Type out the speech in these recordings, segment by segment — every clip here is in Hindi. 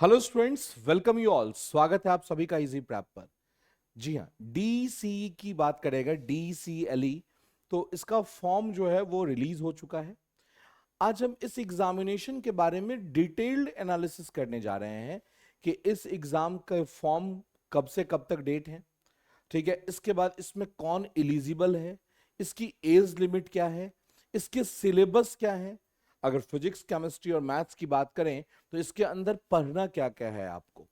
Hello students, welcome you all. स्वागत है आप सभी का इजी प्रैप पर। जी हाँ, डीसी की बात करेगा, डीसीएलई। तो इसका फॉर्म जो है वो रिलीज हो चुका है। आज हम इस एग्जामिनेशन के बारे में डिटेल्ड एनालिसिस करने जा रहे हैं कि इस एग्जाम का फॉर्म कब से कब तक डेट है। ठीक है, इसके बाद इसमें कौन एलिजिबल है, इसकी एज लिमिट क्या है, इसके सिलेबस क्या है। अगर फिजिक्स, केमिस्ट्री और मैथ्स की बात करें तो इसके अंदर पढ़ना क्या क्या है आपको,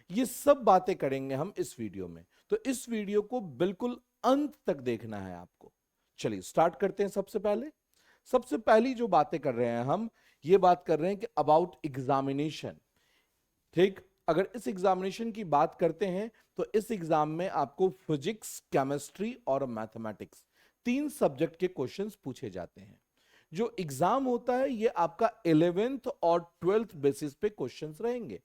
ये सब बातें करेंगे हम इस वीडियो में। तो इस वीडियो को बिल्कुल अंत तक देखना है आपको। चलिए स्टार्ट करते हैं। सबसे पहली जो बातें कर रहे हैं हम, ये बात कर रहे हैं कि अबाउट एग्जामिनेशन। ठीक, अगर इस एग्जामिनेशन की बात करते हैं तो इस एग्जाम में आपको फिजिक्स, केमिस्ट्री और मैथमेटिक्स तीन सब्जेक्ट के क्वेश्चंस पूछे जाते हैं। जो एग्जाम होता है ये आपका 11th और 12th बेसिस पे क्वेश्चंस रहेंगे।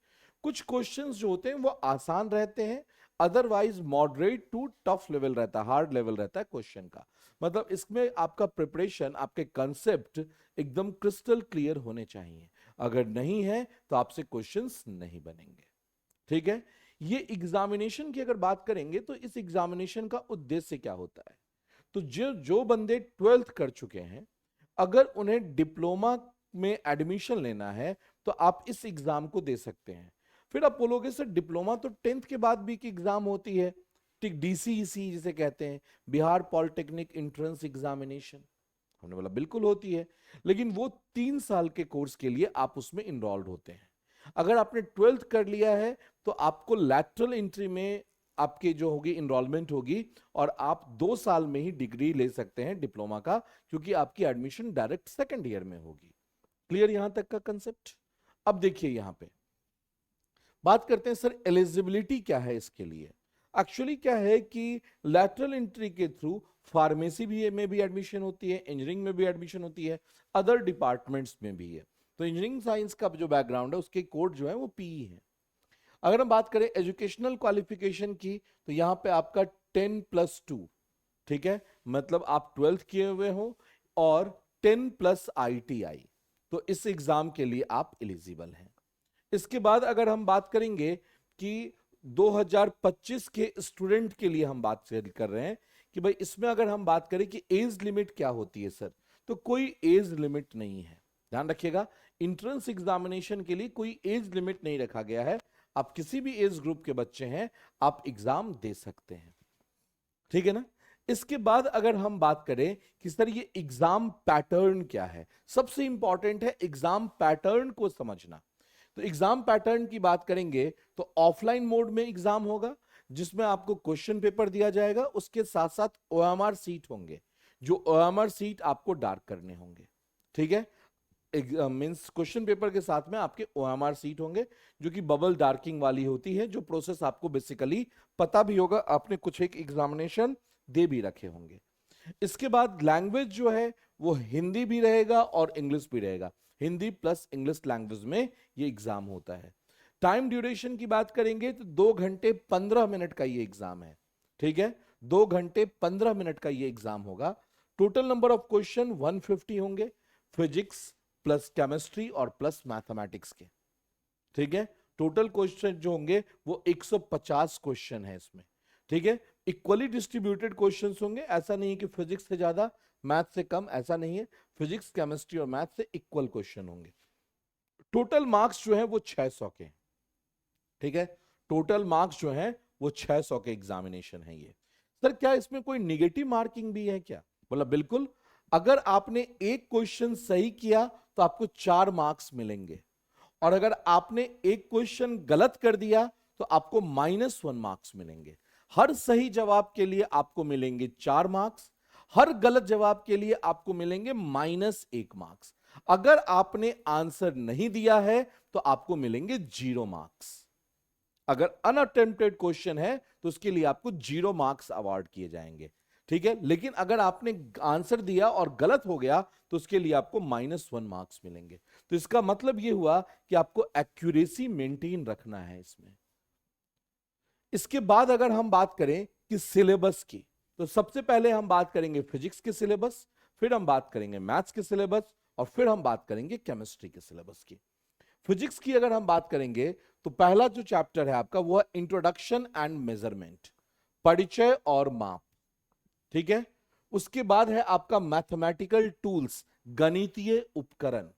कुछ क्वेश्चंस जो होते हैं वो आसान रहते हैं, otherwise moderate to tough level रहता है, हार्ड लेवल रहता है क्वेश्चन का। मतलब इसमें आपका प्रिपरेशन, आपके कंसेप्ट एकदम क्रिस्टल क्लियर होने चाहिए। अगर नहीं है तो आपसे क्वेश्चंस नहीं बनेंगे। ठीक है, ये एग्जामिनेशन की अगर बात करेंगे तो इस एग्जामिनेशन का उद्देश्य क्या होता है। तो जो जो बंदे 12th कर चुके हैं, अगर उन्हें डिप्लोमा में एडमिशन लेना है तो आप इस एग्जाम को दे सकते हैं। फिर आप बोलोगे सर डिप्लोमा तो 10th के बाद भी की एग्जाम होती है। ठीक, डीसीईसी जिसे कहते हैं, बिहार पॉलिटेक्निक एंट्रेंस एग्जामिनेशन। हमने बोला बिल्कुल होती है, लेकिन वो 3 साल के कोर्स के लिए आप उसमें इनरोल्ड होते हैं। अगर आपने 12th कर लिया है तो आपको लैटरल एंट्री में आपके जो होगी इनरोलमेंट होगी, और आप 2 साल में ही डिग्री ले सकते हैं डिप्लोमा का, क्योंकि आपकी एडमिशन डायरेक्ट सेकंड ईयर में होगी। क्लियर यहां तक का कंसेप्ट। अब देखिए यहां पे बात करते हैं सर एलिजिबिलिटी क्या है इसके लिए। एक्चुअली क्या है कि लैटरल एंट्री के थ्रू फार्मेसी भी में भी एडमिशन होती है, इंजीनियरिंग में भी एडमिशन होती है, अदर डिपार्टमेंट्स में भी है। तो इंजीनियरिंग साइंस का जो बैकग्राउंड है उसके कोड जो है वो पीई है। अगर हम बात करें एजुकेशनल क्वालिफिकेशन की तो यहां पे आपका 10+2। ठीक है, मतलब आप 12th किए हुए हो और 10+ITI, तो इस एग्जाम के लिए आप एलिजिबल हैं। इसके बाद अगर हम बात करेंगे कि 2025 के स्टूडेंट के लिए हम बात कर रहे हैं कि भाई इसमें अगर हम बात करें कि एज लिमिट क्या होती है सर, तो कोई एज लिमिट नहीं है। ध्यान रखिएगा, इंट्रेंस एग्जामिनेशन के लिए कोई एज लिमिट नहीं रखा गया है। आप किसी भी एज ग्रुप के बच्चे हैं, आप एग्जाम दे सकते हैं। ठीक है ना। इसके बाद अगर हम बात करें कि सर ये एग्जाम पैटर्न क्या है, सबसे इंपॉर्टेंट है एग्जाम पैटर्न को समझना। तो एग्जाम पैटर्न की बात करेंगे तो ऑफलाइन मोड में एग्जाम होगा, जिसमें आपको क्वेश्चन पेपर दिया जाएगा, उसके साथ साथ ओएमआर सीट होंगे। जो ओएमआर सीट आपको डार्क करने होंगे। ठीक है, मींस क्वेश्चन पेपर के साथ में आपके ओएमआर सीट होंगे, जो कि बबल डार्किंग वाली होती है, जो प्रोसेस आपको बेसिकली पता भी होगा, आपने कुछ एक एग्जामिनेशन दे भी रखे होंगे। इसके बाद लैंग्वेज जो है वो हिंदी भी रहेगा और इंग्लिश भी रहेगा। हिंदी प्लस इंग्लिश लैंग्वेज में ये एग्जाम होता है। टाइम ड्यूरेशन की बात करेंगे तो 2 घंटे 15 मिनट का ये एग्जाम है। ठीक है, 2 घंटे 15 मिनट का ये एग्जाम होगा। टोटल नंबर ऑफ क्वेश्चन 150 होंगे, फिजिक्स प्लस केमिस्ट्री और प्लस मैथमेटिक्स के। ठीक है, टोटल क्वेश्चन जो होंगे वो 150 क्वेश्चन है इसमें। ठीक है, इक्वली डिस्ट्रीब्यूटेड क्वेश्चंस होंगे, ऐसा नहीं है कि फिजिक्स से ज्यादा मैथ से कम, ऐसा नहीं है। फिजिक्स, केमिस्ट्री और मैथ से इक्वल क्वेश्चन होंगे। टोटल मार्क्स जो है वो 600 के। ठीक है, टोटल मार्क्स जो है वो 600 के एग्जामिनेशन है ये। सर क्या इसमें कोई निगेटिव मार्किंग भी है क्या? बोला बिल्कुल। अगर आपने एक क्वेश्चन सही किया तो आपको 4 मार्क्स मिलेंगे, और अगर आपने एक क्वेश्चन गलत कर दिया तो आपको -1 मार्क्स मिलेंगे। हर सही जवाब के लिए आपको मिलेंगे 4 मार्क्स, हर गलत जवाब के लिए आपको मिलेंगे -1 मार्क्स। अगर आपने आंसर नहीं दिया है तो आपको मिलेंगे 0 मार्क्स। अगर अनअटेम्प्टेड क्वेश्चन है तो उसके लिए आपको 0 मार्क्स अवार्ड किए जाएंगे। ठीक है, लेकिन अगर आपने आंसर दिया और गलत हो गया तो उसके लिए आपको -1 मार्क्स मिलेंगे। तो इसका मतलब यह हुआ कि आपको एक्यूरेसी मेंटेन रखना है इसमें। इसके बाद अगर हम बात करें कि सिलेबस की, तो सबसे पहले हम बात करेंगे फिजिक्स के सिलेबस, फिर हम बात करेंगे मैथ्स के सिलेबस, और फिर हम बात करेंगे केमिस्ट्री के सिलेबस की। फिजिक्स की अगर हम बात करेंगे तो पहला जो चैप्टर है आपका वो है इंट्रोडक्शन एंड मेजरमेंट, परिचय और माप, ठीक है। उसके बाद है आपका मैथमेटिकल टूल्स, गणितीय उपकरण,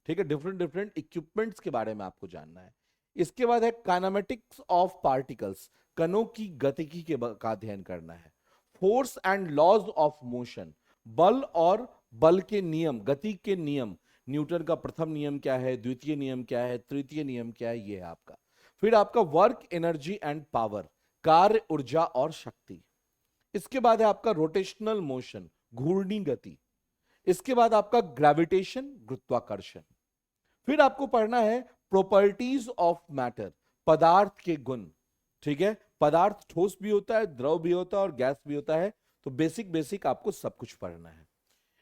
ठीक है, डिफरेंट डिफरेंट इक्विपमेंट्स के बारे में आपको जानना है। इसके बाद है काइनेमेटिक्स ऑफ पार्टिकल्स, कणों की गतिकी का अध्ययन करना है। Force and laws of motion, बल और बल के नियम, गति के नियम, न्यूटन का प्रथम नियम क्या है, द्वितीय नियम क्या है, तृतीय नियम क्या है, ये है आपका। फिर आपका वर्क, एनर्जी एंड पावर, कार्य, ऊर्जा और शक्ति। इसके बाद है आपका रोटेशनल मोशन, घूर्णी गति। इसके बाद आपका ग्रेविटेशन, गुरुत्वाकर्षण। फिर आपको पढ़ना है प्रॉपर्टीज ऑफ मैटर, पदार्थ के गुण, ठीक है। पदार्थ ठोस भी होता है, द्रव भी होता है और गैस भी होता है, तो बेसिक बेसिक आपको सब कुछ पढ़ना है।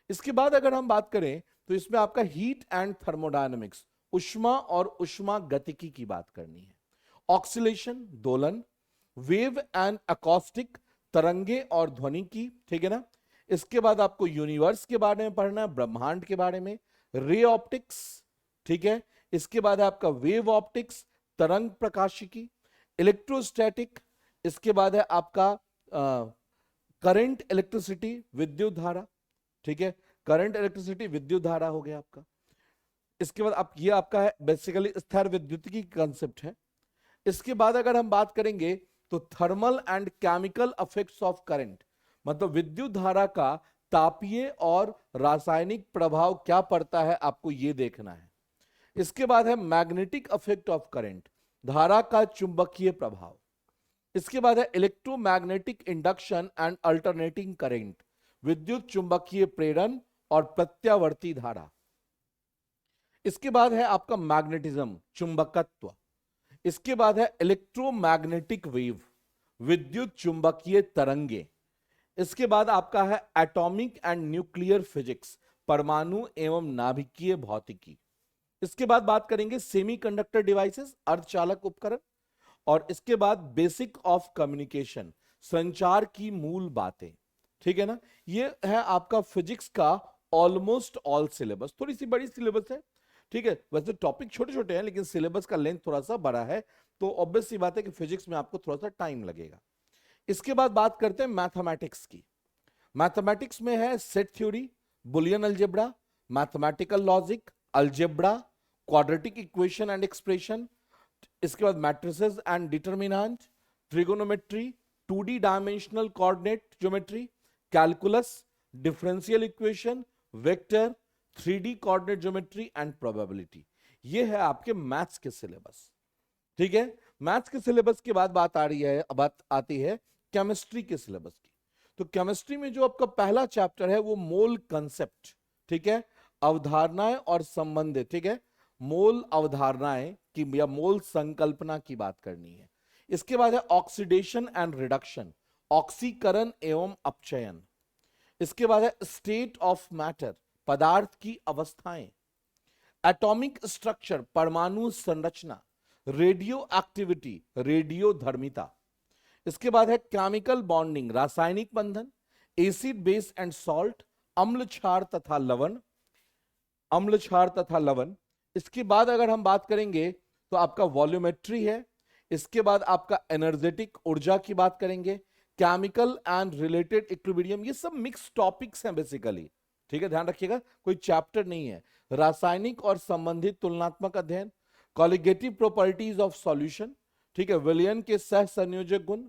इसके बाद अगर हम बात करें तो इसमें आपका हीट एंड थर्मोडायनेमिक्स, उष्मा और उष्मा गतिकी की बात करनी है। ऑक्सीलेशन, दोलन। वेव एंड अकॉस्टिक, तरंगे और ध्वनि की, ठीक है ना। इसके बाद आपको यूनिवर्स के बारे में पढ़ना है, ब्रह्मांड के बारे में। रे ऑप्टिक्स, ठीक है। इसके बाद है आपका वेव ऑप्टिक्स, तरंग प्रकाशिकी। इलेक्ट्रोस्टैटिक, इसके बाद है आपका करंट, इलेक्ट्रिसिटी, विद्युत धारा, ठीक है। करंट, इलेक्ट्रिसिटी, विद्युत धारा हो गया आपका। इसके बाद आप ये आपका है बेसिकली स्थिर विद्युतिकी कंसेप्ट है। इसके बाद अगर हम बात करेंगे तो thermal and chemical effects of current, मतलब विद्युत धारा का तापीय और रासायनिक प्रभाव क्या पड़ता है, आपको ये देखना है। इसके बाद है मैग्नेटिक इफेक्ट ऑफ करंट, धारा का चुंबकीय प्रभाव। इसके बाद है electromagnetic induction and alternating current, विद्युत चुंबकीय प्रेरण और प्रत्यावर्ती धारा। इसके बाद है आपका मैग्नेटिज्म, चुंबकत्व। इसके बाद है इलेक्ट्रोमैग्नेटिक वेव, विद्युत चुंबकीय तरंगे। इसके बाद आपका है एटॉमिक एंड न्यूक्लियर फिजिक्स, परमाणु एवं नाभिकीय भौतिकी। इसके बाद बात करेंगे सेमीकंडक्टर डिवाइसेस, अर्धचालक उपकरण। और इसके बाद बेसिक ऑफ कम्युनिकेशन, संचार की मूल बातें, ठीक है ना। ये है आपका फिजिक्स का ऑलमोस्ट ऑल सिलेबस। थोड़ी सी बड़ी सिलेबस है, ठीक है। वैसे टॉपिक छोटे छोटे हैं लेकिन सिलेबस का लेंथ थोड़ा सा बड़ा है, तो ऑब्वियस सी बात है कि फिजिक्स में आपको थोड़ा सा टाइम लगेगा। इसके बाद बात करते हैं मैथमेटिक्स की। मैथमेटिक्स में है set theory, Boolean algebra, mathematical logic, algebra, quadratic equation and expression. इसके बाद matrices and determinant, trigonometry, 2D dimensional coordinate geometry, calculus, differential equation, vector, 3D coordinate geometry and probability. ये है आपके मैथ्स के सिलेबस, ठीक है। मैथ्स के सिलेबस के बाद बात आती है केमिस्ट्री के सिलेबस की। तो केमिस्ट्री में जो आपका पहला चैप्टर है वो मोल कंसेप्ट, ठीक है, अवधारणाएं और संबंधित, ठीक है, मोल अवधारणाएं की या मोल संकल्पना की बात करनी है। इसके बाद है ऑक्सीडेशन एंड रिडक्शन, ऑक्सीकरण एवं अपचयन। इसके बाद है स्टेट ऑफ मैटर, पदार्थ की अवस्थाएं। एटॉमिक स्ट्रक्चर, परमाणु संरचना। रेडियो एक्टिविटी, रेडियो धर्मिता। इसके बाद है केमिकल बॉन्डिंग, रासायनिक बंधन। एसिड, बेस एंड सॉल्ट, अम्ल क्षार तथा लवण, अम्ल क्षार तथा लवण। इसके बाद अगर हम बात करेंगे तो आपका वॉल्यूमेट्री है। इसके बाद आपका एनर्जेटिक, ऊर्जा की बात करेंगे। केमिकल एंड रिलेटेड इक्विलिब्रियम, ये सब मिक्स टॉपिक्स हैं बेसिकली, ठीक है, ध्यान रखिएगा, कोई चैप्टर नहीं है। रासायनिक और संबंधित तुलनात्मक अध्ययन, कॉलिगेटिव प्रॉपर्टीज ऑफ सॉल्यूशन, ठीक है, विलयन के सह संयोजक गुण,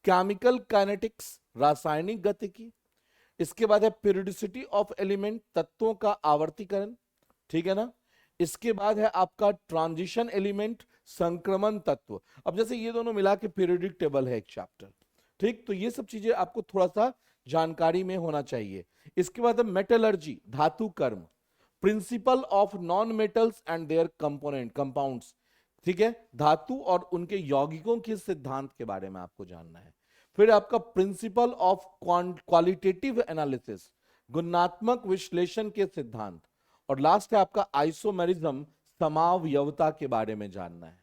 केमिकल काइनेटिक्स, रासायनिक गतिकी। इसके बाद है पीरियोडिसिटी ऑफ एलिमेंट, तत्वों का आवर्तीकरण, ठीक है ना। इसके बाद है आपका ट्रांजिशन एलिमेंट, संक्रमण तत्व। अब जैसे ये दोनों मिला के पीरियोडिक टेबल है एक चैप्टर, ठीक, तो ये सब चीजें आपको थोड़ा सा जानकारी में होना चाहिए। इसके बाद है मेटलर्जी, धातु कर्म, principle of non metals and their component, compounds, ठीक है, धातु और उनके यौगिकों के सिद्धांत के बारे में आपको जानना है। फिर आपका प्रिंसिपल ऑफ क्वालिटेटिव एनालिसिस, गुणात्मक विश्लेषण के सिद्धांत। और लास्ट है आपका आइसोमेरिज्म, समावयवता के बारे में जानना है,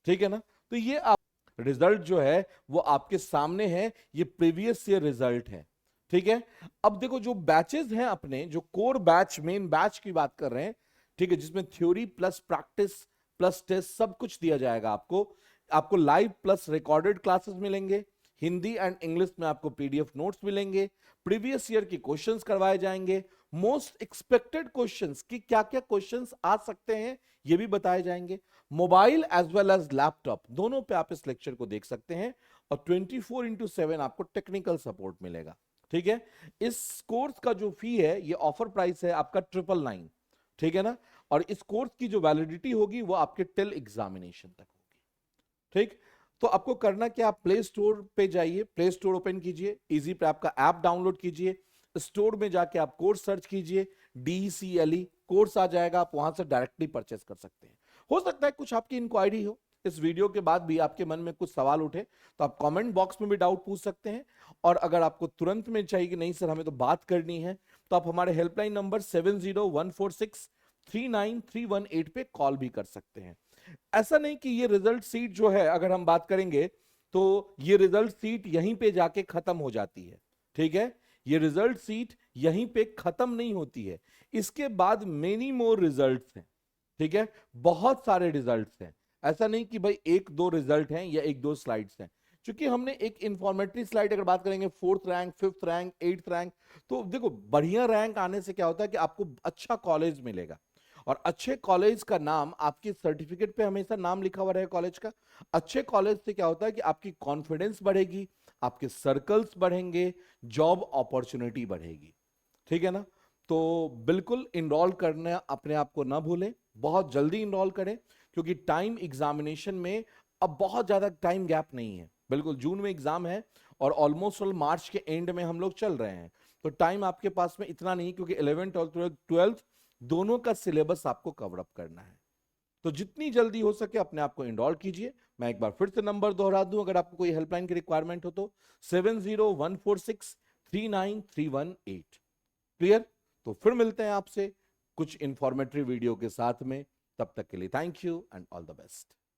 ठीक है ना। तो ये आप रिजल्ट जो है वो आपके सामने है, ये प्रीवियस ईयर रिजल्ट है, ठीक है। अब देखो जो बैचेस हैं अपने, जो कोर बैच, मेन बैच की बात कर रहे हैं, ठीक है, जिसमें theory plus practice plus test सब कुछ दिया जाएगा आपको लाइव प्लस रिकॉर्डेड क्लासेस मिलेंगे, हिंदी एंड इंग्लिश में आपको पीडीएफ नोट्स मिलेंगे, प्रीवियस ईयर की क्वेश्चंस करवाए जाएंगे, मोस्ट एक्सपेक्टेड क्वेश्चंस कि क्या क्या क्वेश्चंस आ सकते हैं ये भी बताए जाएंगे। Mobile as well as laptop दोनों पे आप इस लेक्चर को देख सकते हैं और 24/7 आपको टेक्निकल सपोर्ट मिलेगा। ठीक है, इस कोर्स का जो फी है ये ऑफर प्राइस है आपका 999, ठीक है ना। और इस कोर्स की जो वैलिडिटी होगी वो आपके टिल एग्जामिनेशन तक होगी। ठीक, तो आपको करना क्या, आप प्ले स्टोर पे जाइए, प्ले स्टोर ओपन कीजिए, इजी प्रैप का ऐप डाउनलोड कीजिए, स्टोर में जाके आप कोर्स सर्च कीजिए, DCLE कोर्स आ जाएगा, आप वहां से डायरेक्टली परचेस कर सकते हैं। हो सकता है कुछ आपकी इंक्वायरी हो, इस वीडियो के बाद भी आपके मन में कुछ सवाल उठे तो आप कमेंट बॉक्स में भी डाउट पूछ सकते हैं। और अगर आपको तुरंत में चाहिए कि नहीं सर हमें तो बात करनी है, तो आप हमारे हेल्पलाइन नंबर 7014639318 पे कॉल भी कर सकते हैं। ऐसा नहीं कि ये रिजल्ट सीट जो है अगर हम बात करेंगे तो ये रिजल्ट सीट यहीं पे जाके खत्म हो जाती है। ठीक है, ये रिजल्ट सीट यहीं पे खत्म नहीं होती है, इसके बाद मेनी मोर रिजल्ट्स हैं। ठीक है, बहुत सारे रिजल्ट्स हैं, ऐसा नहीं कि भाई एक दो रिजल्ट हैं या एक दो स्लाइड्स हैं। क्योंकि हमने एक इंफॉर्मेटरी स्लाइड अगर बात करेंगे 4th rank 5th rank 8th rank, तो देखो बढ़िया रैंक आने से क्या होता है कि आपको अच्छा कॉलेज मिलेगा, और अच्छे कॉलेज का नाम आपके सर्टिफिकेट पे हमेशा नाम लिखा हुआ रहे कॉलेज का। अच्छे कॉलेज से क्या होता है कि आपकी कॉन्फिडेंस बढ़ेगी, आपके सर्कल्स बढ़ेंगे, जॉब अपॉर्चुनिटी बढ़ेगी। ठीक है ना, तो बिल्कुल इनरोल करना अपने आप को ना भूलें, बहुत जल्दी इनरोल करें, क्योंकि टाइम एग्जामिनेशन में अब बहुत ज्यादा टाइम गैप नहीं है। बिल्कुल जून में एग्जाम है और ऑलमोस्ट ऑल मार्च के एंड में हम लोग चल रहे हैं, तो टाइम आपके पास में इतना नहीं, क्योंकि 11th और 12th दोनों का सिलेबस आपको कवर अप करना है। तो जितनी जल्दी हो सके अपने आप को इनरोल कीजिए। मैं एक बार फिर से नंबर दोहरा दूं, अगर आपको कोई हेल्पलाइन की रिक्वायरमेंट हो तो 7014639318। क्लियर, तो फिर मिलते हैं आपसे कुछ इंफॉर्मेटिव वीडियो के साथ में, तब तक के लिए thank you and all the best.